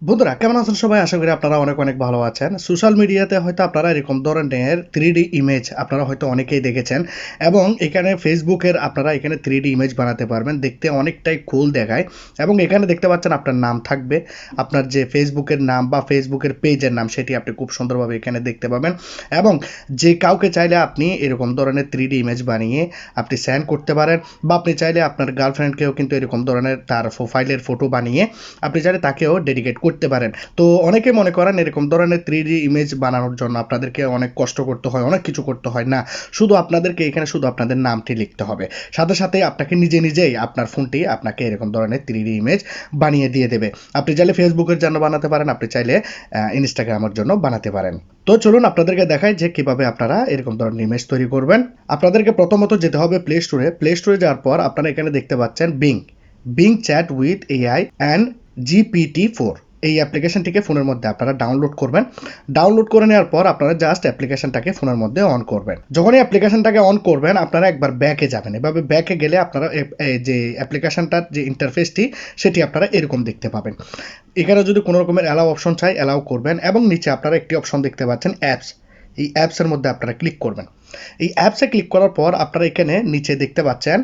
বন্ধুরা কেমন আছেন সবাই? আশা করি আপনারা অনেক অনেক ভালো আছেন। সোশ্যাল মিডিয়াতে হয়তো আপনারা এরকম ধরনের 3D ইমেজ আপনারা হয়তো অনেকেই দেখেছেন এবং এখানে ফেসবুকের আপনারা এখানে 3D ইমেজ বানাতে পারবেন। দেখতে অনেকটাই কুল দেখায় এবং এখানে দেখতে পাচ্ছেন আপনার নাম থাকবে। আপনার যে ফেসবুকের নাম বা ফেসবুকের পেজের নাম সেটি আপনি খুব সুন্দরভাবে এখানে দেখতে পাবেন এবং যে কাউকে চাইলে আপনি এরকম ধরনের 3D ইমেজ বানিয়ে আপনি সেন্ড করতে পারেন বা আপনি চাইলে আপনার গার্লফ্রেন্ডকেও কিন্তু এরকম ধরনের তার প্রোফাইলের ফটো বানিয়ে আপনি চাইলে তাকেও ডেডিকেট করতে পারেন। তো অনেকে মনে করেন এরকম ধরনের 3D ইমেজ বানানোর জন্য আপনাদেরকে অনেক কষ্ট করতে হয়, অনেক কিছু করতে হয় না। শুধু আপনাদেরকে এখানে শুধু আপনাদের নামটি লিখতে হবে। সাথে সাথে আপনাকে নিজেই আপনার ফোনটি আপনাকে এরকম ধরনের 3D ইমেজ বানিয়ে দিয়ে দেবে। আপনি চাইলে ফেসবুকের জন্য বানাতে পারেন, আপনি চাইলে ইনস্টাগ্রামের জন্য বানাতে পারেন। তো চলুন আপনাদেরকে দেখাই যে কিভাবে আপনারা এরকম ধরনের ইমেজ তৈরি করবেন। আপনাদেরকে প্রথমত যেতে হবে প্লে স্টোরে যাওয়ার পর আপনারা এখানে দেখতে পাচ্ছেন being chat with AI and GPT-4 এই অ্যাপ্লিকেশনটিকে ফোনের মধ্যে আপনারা ডাউনলোড করবেন। ডাউনলোড করে নেওয়ার পর আপনারা জাস্ট অ্যাপ্লিকেশনটাকে ফোনের মধ্যে অন করবেন। যখনই অ্যাপ্লিকেশনটাকে অন করবেন আপনারা একবার ব্যাকে যাবেন। এভাবে ব্যাকে গেলে আপনারা যে অ্যাপ্লিকেশনটার যে ইন্টারফেসটি সেটি আপনারা এরকম দেখতে পাবেন। এখানে যদি কোনো রকমের অ্যালাউ অপশন চাই অ্যালাউ করবেন এবং নিচে আপনারা একটি অপশন দেখতে পাচ্ছেন অ্যাপস। এই অ্যাপসের মধ্যে আপনারা ক্লিক করবেন। এই অ্যাপসে ক্লিক করার পর আপনারা এখানে নিচে দেখতে পাচ্ছেন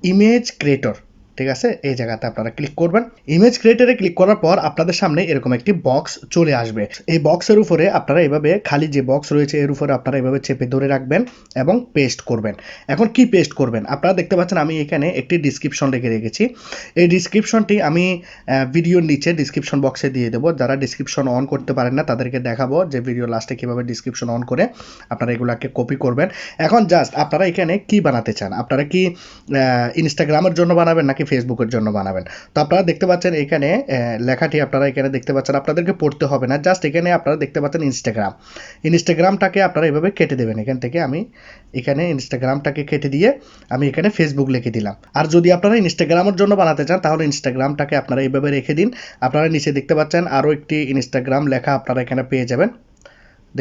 ইমেজ ক্রিয়েটর, ঠিক আছে? এই জায়গাতে আপনারা ক্লিক করবেন। ইমেজ ক্রিয়েটরে ক্লিক করার পর আপনাদের সামনে এরকম একটি বক্স চলে আসবে। এই বক্সের উপরে আপনারা এভাবে খালি যে বক্স রয়েছে এর উপরে আপনারা এভাবে চেপে ধরে রাখবেন এবং পেস্ট করবেন। এখন কি পেস্ট করবেন? আপনারা দেখতে পাচ্ছেন আমি এখানে একটি ডিসক্রিপশন লিখে রেখেছি। এই ডিসক্রিপশনটি আমি ভিডিওর নিচে ডিসক্রিপশন বক্সে দিয়ে দেবো। যারা ডিসক্রিপশন অন করতে পারেন না তাদেরকে দেখাবো যে ভিডিও লাস্টে কীভাবে ডিসক্রিপশন অন করে আপনারা এগুলাকে কপি করবেন। এখন জাস্ট আপনারা এখানে কি বানাতে চান? আপনারা কি ইনস্টাগ্রামের জন্য বানাবেন নাকি ফেসবুকের জন্য বানাবেন? তো আপনারা দেখতে পাচ্ছেন এখানে লেখাটি আপনারা এখানে দেখতে পাচ্ছেন, আপনাদেরকে পড়তে হবে না, জাস্ট এখানে আপনারা দেখতে পাচ্ছেন ইনস্টাগ্রামটাকে আপনারা এভাবে কেটে দেবেন। এখান থেকে আমি এখানে ইনস্টাগ্রামটাকে কেটে দিয়ে আমি এখানে ফেসবুক লিখে দিলাম। আর যদি আপনারা ইনস্টাগ্রামের জন্য বানাতে চান তাহলে ইনস্টাগ্রামটাকে আপনারা এইভাবে রেখে দিন। আপনারা নিচে দেখতে পাচ্ছেন আরও একটি ইনস্টাগ্রাম লেখা আপনারা এখানে পেয়ে যাবেন।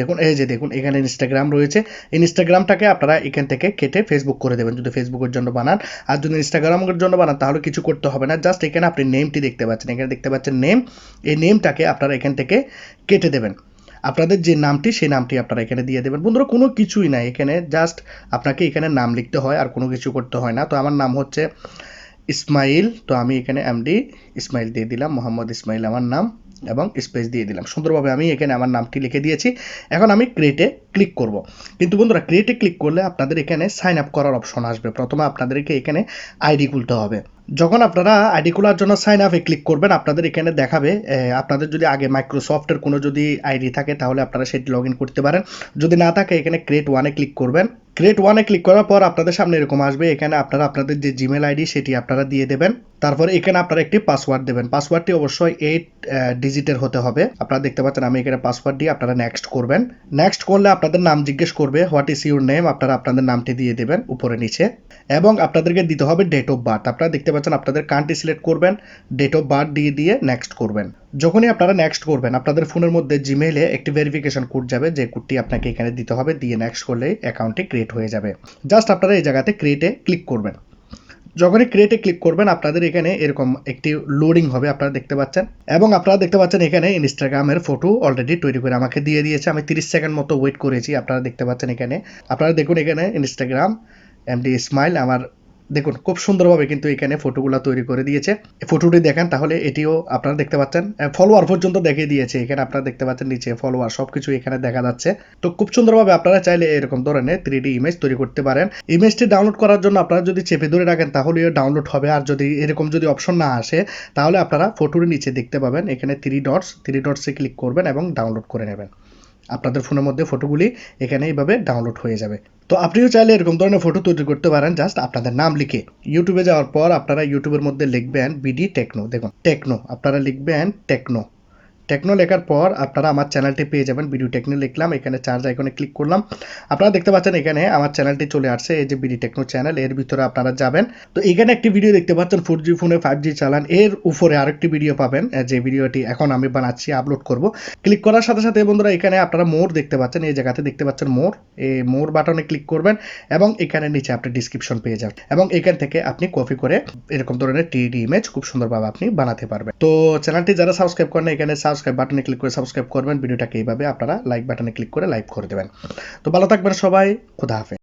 দেখুন এই যে দেখুন এখানে ইনস্টাগ্রাম রয়েছে। ইনস্টাগ্রামটাকে আপনারা এখান থেকে কেটে ফেসবুক করে দেবেন যদি ফেসবুকের জন্য বানান। আর যদি ইনস্টাগ্রামের জন্য বানান তাহলে কিছু করতে হবে না, জাস্ট এখানে আপনি নেমটি দেখতে পাচ্ছেন, এখানে দেখতে পাচ্ছেন নেম। এই নেমটাকে আপনারা এখান থেকে কেটে দেবেন। আপনাদের যে নামটি সেই নামটি আপনারা এখানে দিয়ে দেবেন। বন্ধুরা কোনো কিছুই নাই, এখানে জাস্ট আপনাকে এখানে নাম লিখতে হয় আর কোনো কিছু করতে হয় না। তো আমার নাম হচ্ছে ইসমাইল, তো আমি এখানে এমডি ইসমাইল দিয়ে দিলাম, মোহাম্মদ ইসমাইল আমার নাম এবং স্পেস দিয়ে দিলাম। সুন্দরভাবে আমি এখানে আমার নামটি লিখে দিয়েছি। এখন আমি ক্রিয়েটে ক্লিক করব। কিন্তু বন্ধুরা ক্রিয়েটে ক্লিক করলে আপনাদের এখানে সাইন আপ করার অপশন আসবে। প্রথমে আপনাদেরকে এখানে আইডি খুলতে হবে। যখন আপনারা আইডি খোলার জন্য সাইন আপে ক্লিক করবেন আপনাদের এখানে দেখাবে আপনাদের যদি আগে মাইক্রোসফটের কোনো যদি আইডি থাকে তাহলে আপনারা সেটি লগ ইন করতে পারেন। যদি না থাকে এখানে ক্রিয়েট ওয়ানে ক্লিক করবেন। ক্রিয়েট ওয়ানে ক্লিক করার পর আপনাদের সামনে এরকম আসবে। এখানে আপনারা আপনাদের যে জিমেল আইডি সেটি আপনারা দিয়ে দেবেন। তারপরে এখানে আপনারা একটি পাসওয়ার্ড দেবেন। পাসওয়ার্ডটি অবশ্যই 8 ডিজিটের হতে হবে। আপনারা দেখতে পাচ্ছেন আমি এখানে পাসওয়ার্ড দিয়ে আপনারা নেক্সট করবেন। নেক্সট করলে আপনাদের নাম জিজ্ঞেস করবে, হোয়াট ইজ ইউর নেম, আপনারা আপনাদের নামটি দিয়ে দেবেন উপরে নিচে এবং আপনাদেরকে দিতে হবে ডেট অফ বার্থ। আপনারা দেখতে পাচ্ছেন আপনাদের কান্ট্রি সিলেক্ট করবেন, ডেট অফ বার্থ দিয়ে নেক্সট করবেন। যখনই আপনারা নেক্সট করবেন আপনাদের ফোনের মধ্যে জিমেইলে একটি ভেরিফিকেশন কোড যাবে, যে কোডটি আপনাকে এখানে দিতে হবে, দিয়ে নেক্সট করলেই অ্যাকাউন্টটি ক্রিয়েট হয়ে যাবে। জাস্ট আপনারা এই জায়গাতে ক্রিয়েটে ক্লিক করবেন। যখনই ক্রিয়েটে ক্লিক করবেন আপনাদের এখানে এরকম একটি লোডিং হবে আপনারা দেখতে পাচ্ছেন এবং আপনারা দেখতে পাচ্ছেন এখানে ইনস্টাগ্রামের ফটো অলরেডি তৈরি করে আমাকে দিয়ে দিয়েছে। আমি 30 সেকেন্ড মতো ওয়েট করেছি। আপনারা দেখতে পাচ্ছেন এখানে, আপনারা দেখুন এখানে ইনস্টাগ্রাম এমডি ইসমাইল আমার দেখুন খুব সুন্দরভাবে কিন্তু এখানে ফটোগুলো তৈরি করে দিয়েছে। ফটোটি দেখেন তাহলে এটিও আপনারা দেখতে পাচ্ছেন ফলোয়ার পর্যন্ত দেখিয়ে দিয়েছে। এখানে আপনারা দেখতে পাচ্ছেন নিচে ফলোয়ার সবকিছু এখানে দেখা যাচ্ছে। তো খুব সুন্দরভাবে আপনারা চাইলে এরকম ধরনের 3D ইমেজ তৈরি করতে পারেন। ইমেজটি ডাউনলোড করার জন্য আপনারা যদি চেপে ধরে রাখেন তাহলেও ডাউনলোড হবে। আর যদি এরকম যদি অপশন না আসে তাহলে আপনারা ফটোর নিচে দেখতে পাবেন এখানে 3 ডটসে ক্লিক করবেন এবং ডাউনলোড করে নেবেন। আপনাদের ফোনের মধ্যে ফটোগুলি এখানে এইভাবে ডাউনলোড হয়ে যাবে। তো আপনিও চাইলে এরকম ধরনের ফটো তৈরি করতে পারেন জাস্ট আপনাদের নাম লিখে। ইউটিউবে যাওয়ার পর আপনারা ইউটিউবের মধ্যে লিখবেন বিডি টেকনো, দেখুন টেকনো আপনারা লিখবেন টেকনো লেখার পর আপনারা আমার চ্যানেলটি পেয়ে যাবেন। বিডি টেকনো লিখলাম, এখানে চার্জ আইকনে ক্লিক করলাম। আপনারা দেখতে পাচ্ছেন এখানে আমার চ্যানেলটি চলে আসছে, এই যে বিডি টেকনো চ্যানেল, এর ভিতরে আপনারা যাবেন। তো এখানে একটি ভিডিও দেখতে পাচ্ছেন 4G ফোনে 5G চালান, এর উপরে আরেকটি ভিডিও পাবেন যে ভিডিওটি এখন আমি বানাচ্ছি আপলোড করব। ক্লিক করার সাথে সাথে বন্ধুরা এখানে আপনারা মোর দেখতে পাচ্ছেন, এই জায়গাতে দেখতে পাচ্ছেন মোর, এই মোর বাটনে ক্লিক করবেন এবং এখানে নিচে আপনি ডিসক্রিপশন পেয়ে যাবেন এবং এখান থেকে আপনি কপি করে এরকম ধরনের 3D ইমেজ খুব সুন্দরভাবে আপনি বানাতে পারবেন। তো চ্যানেলটি যারা সাবস্ক্রাইব করেন এখানে সাবস্ক্রাইব বাটনে ক্লিক করে সাবস্ক্রাইব করবেন, ভিডিওটাকে এইভাবে আপনারা লাইক বাটনে ক্লিক করে লাইক করে দেবেন। তো ভালো থাকবেন সবাই, খোদা হাফেজ।